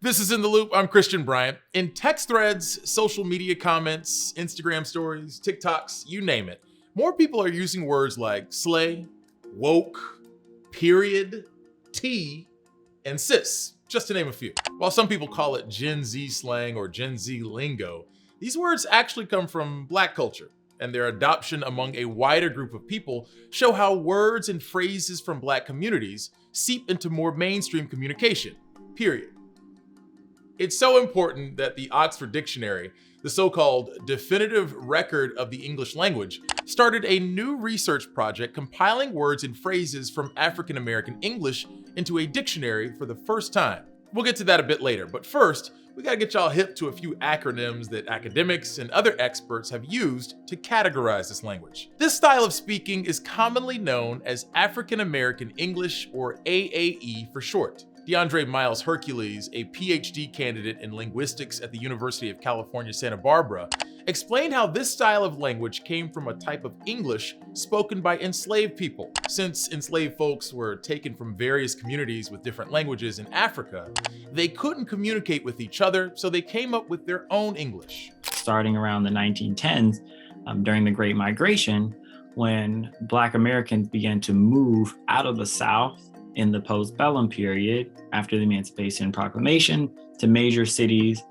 This is In the Loop. I'm Christian Bryant. In text threads, social media comments, Instagram stories, TikToks, you name it, more people are using words like slay, woke, period, tea, and sis, just to name a few. While some people call it Gen Z slang or Gen Z lingo, these words actually come from Black culture, and their adoption among a wider group of people show how words and phrases from Black communities seep into more mainstream communication, period. It's so important that the Oxford Dictionary, the so-called definitive record of the English language, started a new research project compiling words and phrases from African American English into a dictionary for the first time. We'll get to that a bit later, but first, we gotta get y'all hip to a few acronyms that academics and other experts have used to categorize this language. This style of speaking is commonly known as African American English, or AAE for short. DeAndre Miles Hercules, a PhD candidate in linguistics at the University of California, Santa Barbara, explained how this style of language came from a type of English spoken by enslaved people. Since enslaved folks were taken from various communities with different languages in Africa, they couldn't communicate with each other, so they came up with their own English. Starting around the 1910s, during the Great Migration, when Black Americans began to move out of the South in the postbellum period after the Emancipation Proclamation to major cities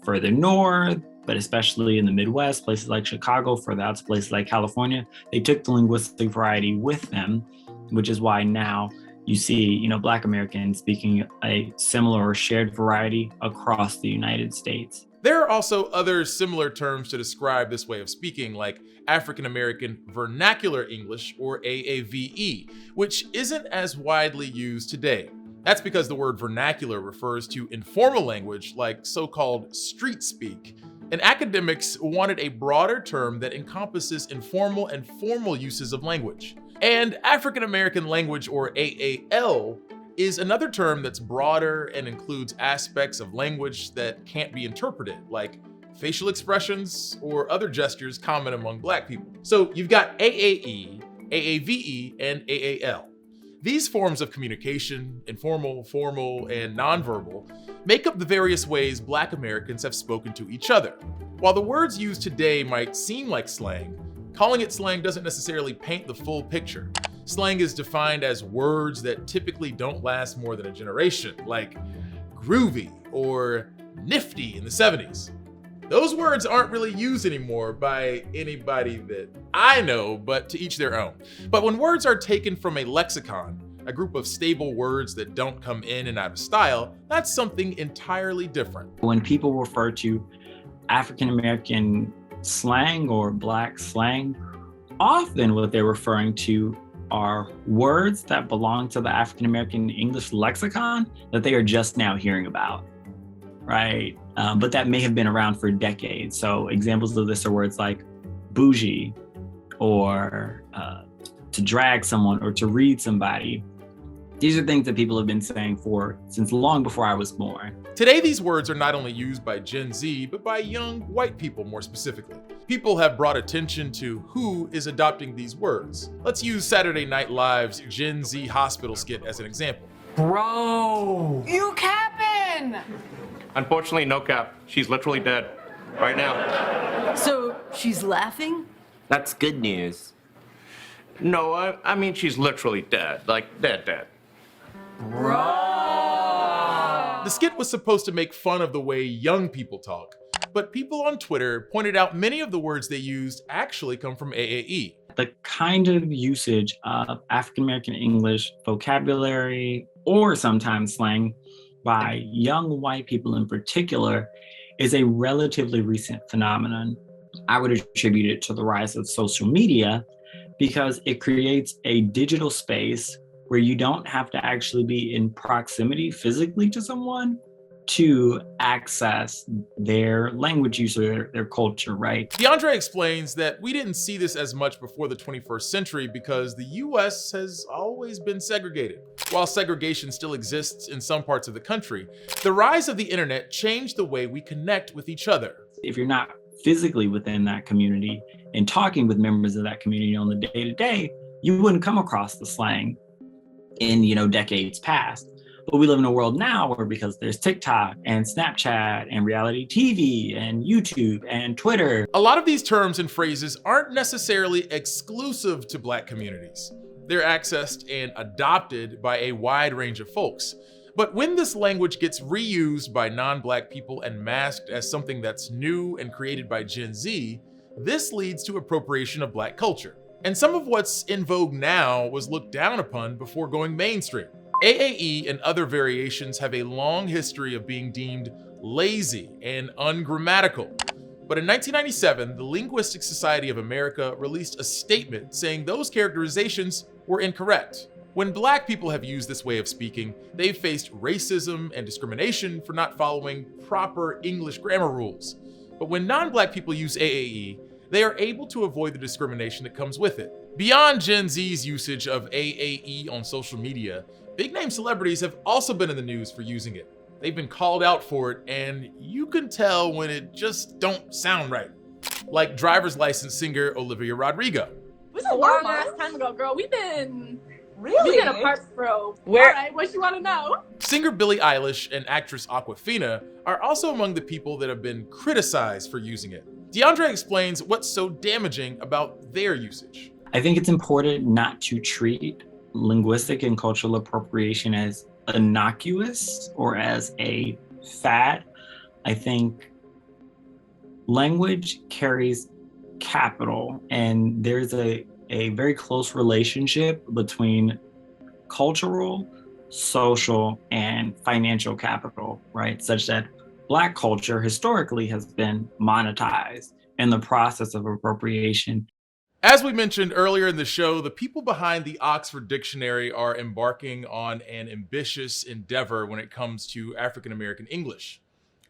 further north, but especially in the Midwest, places like Chicago, further out to places like California, they took the linguistic variety with them, which is why now you see, Black Americans speaking a similar or shared variety across the United States. There are also other similar terms to describe this way of speaking, like African American Vernacular English, or AAVE, which isn't as widely used today. That's because the word vernacular refers to informal language like so-called street speak, and academics wanted a broader term that encompasses informal and formal uses of language. And African American language, or AAL, is another term that's broader and includes aspects of language that can't be interpreted, like facial expressions or other gestures common among Black people. So you've got AAE, AAVE, and AAL. These forms of communication, informal, formal, and nonverbal, make up the various ways Black Americans have spoken to each other. While the words used today might seem like slang, calling it slang doesn't necessarily paint the full picture. Slang is defined as words that typically don't last more than a generation, like groovy or nifty in the 70s. Those words aren't really used anymore by anybody that I know, but to each their own. But when words are taken from a lexicon, a group of stable words that don't come in and out of style, that's something entirely different. When people refer to African American slang or Black slang, often what they're referring to are words that belong to the African American English lexicon that they are just now hearing about, right? But that may have been around for decades. So examples of this are words like bougie, or to drag someone, or to read somebody. These are things that people have been saying since long before I was born. Today, these words are not only used by Gen Z, but by young white people more specifically. People have brought attention to who is adopting these words. Let's use Saturday Night Live's Gen Z hospital skit as an example. Bro! You capping! Unfortunately, no cap. She's literally dead. Right now. So, she's laughing? That's good news. No, I mean she's literally dead. Like, dead. The skit was supposed to make fun of the way young people talk, but people on Twitter pointed out many of the words they used actually come from AAE. The kind of usage of African American English vocabulary, or sometimes slang, by young white people in particular is a relatively recent phenomenon. I would attribute it to the rise of social media because it creates a digital space where you don't have to actually be in proximity physically to someone to access their language use or their culture, right? DeAndre explains that we didn't see this as much before the 21st century because the US has always been segregated. While segregation still exists in some parts of the country, the rise of the internet changed the way we connect with each other. If you're not physically within that community and talking with members of that community on the day-to-day, you wouldn't come across the slang in, decades past. But we live in a world now where, because there's TikTok and Snapchat and reality TV and YouTube and Twitter. A lot of these terms and phrases aren't necessarily exclusive to Black communities. They're accessed and adopted by a wide range of folks. But when this language gets reused by non-Black people and masked as something that's new and created by Gen Z, this leads to appropriation of Black culture. And some of what's in vogue now was looked down upon before going mainstream. AAE and other variations have a long history of being deemed lazy and ungrammatical. But in 1997, the Linguistic Society of America released a statement saying those characterizations were incorrect. When Black people have used this way of speaking, they've faced racism and discrimination for not following proper English grammar rules. But when non-Black people use AAE, they are able to avoid the discrimination that comes with it. Beyond Gen Z's usage of AAE on social media, big-name celebrities have also been in the news for using it. They've been called out for it, and you can tell when it just don't sound right. Like driver's license singer Olivia Rodrigo. It was a long ass time ago, girl. We've been apart, bro. Where? All right, what you want to know? Singer Billie Eilish and actress Awkwafina are also among the people that have been criticized for using it. DeAndre explains what's so damaging about their usage. I think it's important not to treat linguistic and cultural appropriation as innocuous or as a fad. I think language carries capital, and there's a very close relationship between cultural, social, and financial capital, right? Such that Black culture historically has been monetized in the process of appropriation. As we mentioned earlier in the show, the people behind the Oxford Dictionary are embarking on an ambitious endeavor when it comes to African American English.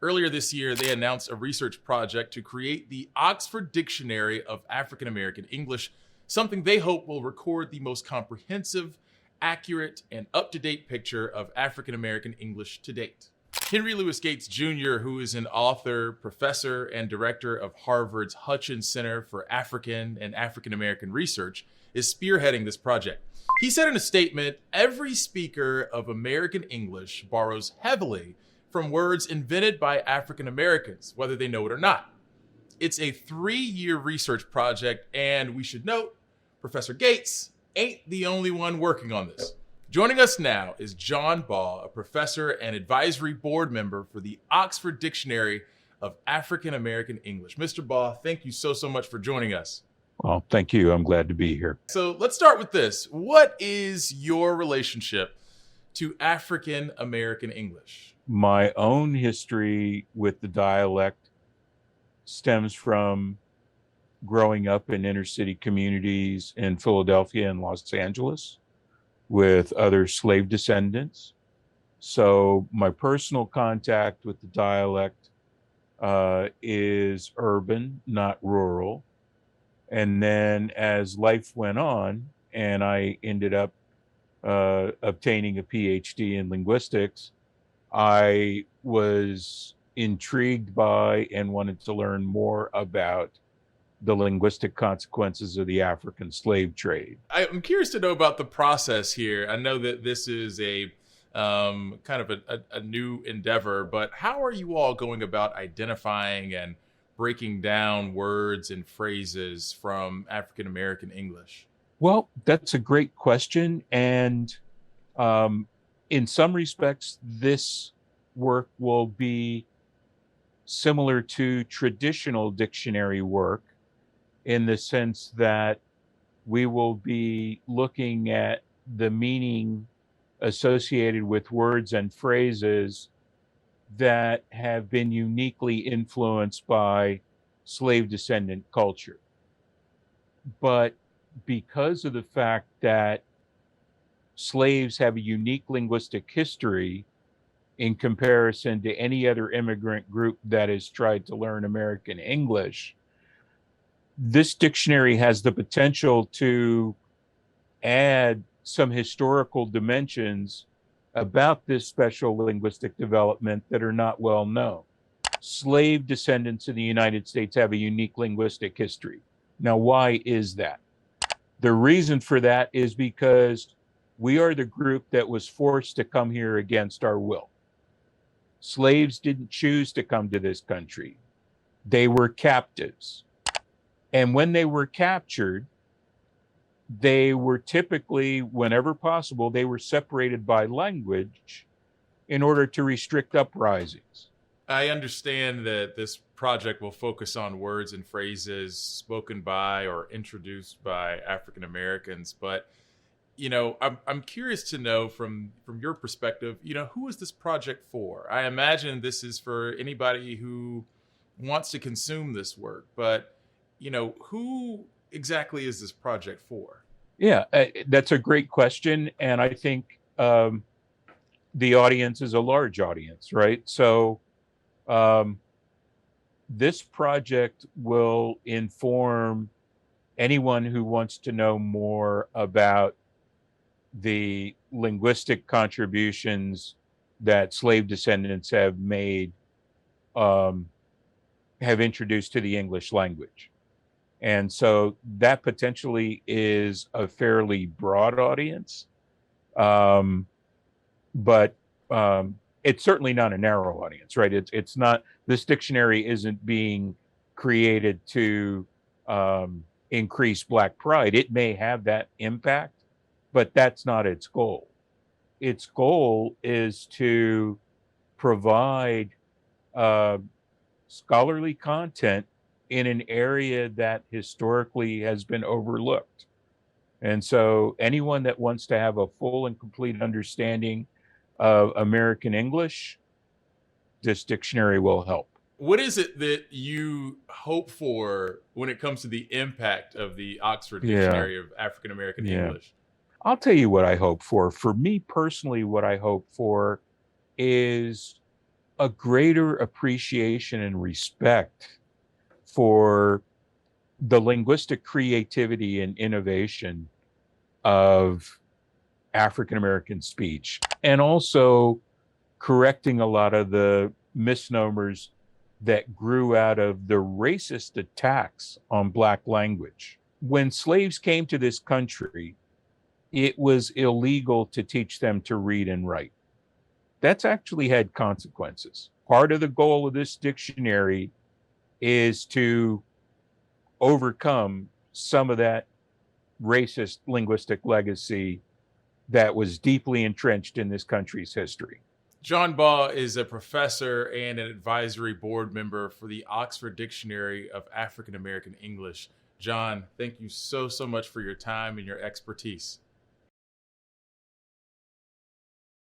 Earlier this year, they announced a research project to create the Oxford Dictionary of African American English, something they hope will record the most comprehensive, accurate, and up-to-date picture of African American English to date. Henry Louis Gates Jr., who is an author, professor, and director of Harvard's Hutchins Center for African and African American Research, is spearheading this project. He said in a statement, "Every speaker of American English borrows heavily from words invented by African Americans, whether they know it or not. It's a 3-year research project, and we should note, Professor Gates ain't the only one working on this." Joining us now is John Baugh, a professor and advisory board member for the Oxford Dictionary of African American English. Mr. Baugh, thank you so much for joining us. Well, thank you. I'm glad to be here. So let's start with this. What is your relationship to African American English? My own history with the dialect stems from growing up in inner city communities in Philadelphia and Los Angeles with other slave descendants. So my personal contact with the dialect is urban, not rural. And then as life went on and I ended up obtaining a PhD in linguistics, I was intrigued by and wanted to learn more about the linguistic consequences of the African slave trade. I'm curious to know about the process here. I know that this is a kind of a new endeavor, but how are you all going about identifying and breaking down words and phrases from African American English? Well, that's a great question. And in some respects, this work will be similar to traditional dictionary work in the sense that we will be looking at the meaning associated with words and phrases that have been uniquely influenced by slave descendant culture. But because of the fact that slaves have a unique linguistic history in comparison to any other immigrant group that has tried to learn American English, this dictionary has the potential to add some historical dimensions about this special linguistic development that are not well known. Slave descendants in the United States have a unique linguistic history. Now, why is that? The reason for that is because We are the group that was forced to come here against our will. Slaves didn't choose to come to this country. They were captives. And when they were captured, they were typically, whenever possible, they were separated by language in order to restrict uprisings. I understand that this project will focus on words and phrases spoken by or introduced by African Americans, but I'm curious to know from your perspective, who is this project for? I imagine this is for anybody who wants to consume this work, but who exactly is this project for? Yeah, that's a great question, and I think the audience is a large audience, right? So this project will inform anyone who wants to know more about the linguistic contributions that slave descendants have made, have introduced to the English language. And so that potentially is a fairly broad audience, but it's certainly not a narrow audience, right? It's not, this dictionary isn't being created to increase Black pride. It may have that impact, but that's not its goal. Its goal is to provide scholarly content in an area that historically has been overlooked. And so anyone that wants to have a full and complete understanding of American English, this dictionary will help. What is it that you hope for when it comes to the impact of the Oxford Dictionary of African American English? I'll tell you what I hope for. For me personally, what I hope for is a greater appreciation and respect for the linguistic creativity and innovation of African American speech, and also correcting a lot of the misnomers that grew out of the racist attacks on Black language. When slaves came to this country, it was illegal to teach them to read and write. That's actually had consequences. Part of the goal of this dictionary is to overcome some of that racist linguistic legacy that was deeply entrenched in this country's history. John Baugh is a professor and an advisory board member for the Oxford Dictionary of African American English. John, thank you so much for your time and your expertise.